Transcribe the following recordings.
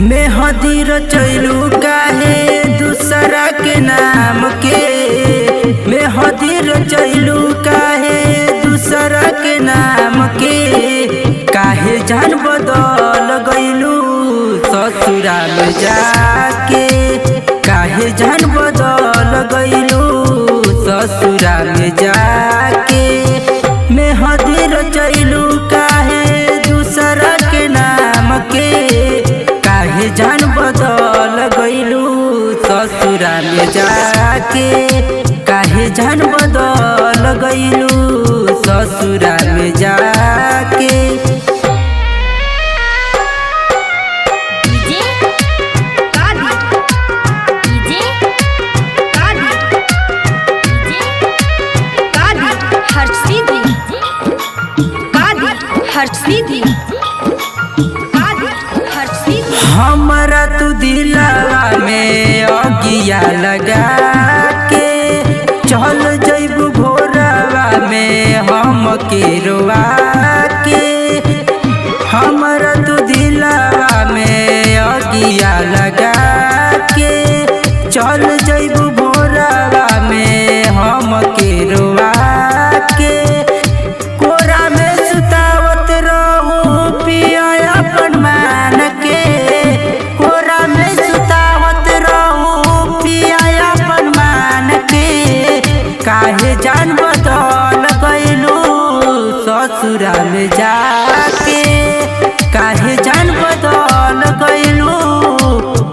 मेहदी रचैलू काहे दूसरा के नाम के। मेहदी रचैलू काहे दूसरा के नाम के। काहे जान बदल गइलू ससुरा में जाके। काहे जान बदल गइलू ससुरा में जाके। मेहदी रचैलू काहे दूसरा के नाम के। काहे जान बदल गइलू ससुरा में जाके। काहे जान बदल गइलू ससुरा में जाके। हमरा तू दिलवा में अगिया लगा के। चल जइबू भोरवा में हम के रोआ के। हमरा तू दिलवा में अगिया लगा के। चल जइबू भोरवा में हम के रोआ के। कोरा में सुतावत रहू पिया अपन मान के। कोरा में सुतावत रहू पिया अपन मान के। काहे जान बदल गइलू ससुरा में जाके। काहे जान बदल गइलू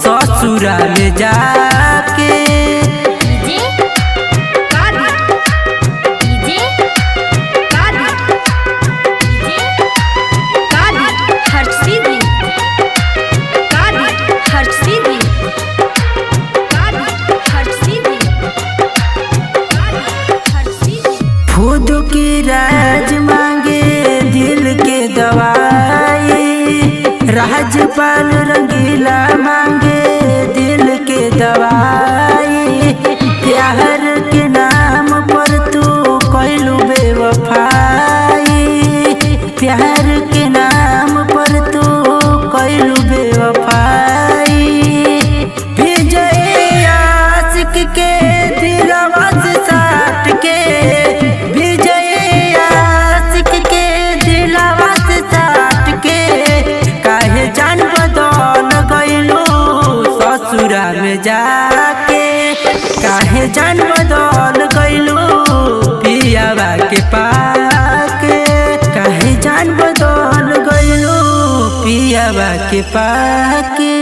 ससुरा में जाके। खुद की राज मांगे दिल के दवाई। राजपाल रंगीला मांगे दिल के दवाई। प्यार के नाम पर तू कइलू बेवफाई। प्यार के नाम पर तू कइलू बेवफाई। विजय आशिक के दिलवा से साट के। जान बदल गइलू ससुरा में जाके। काहे जान बदल गइलू पियावा के पाके। काहे जान बदल गइलू पियावा के पाके।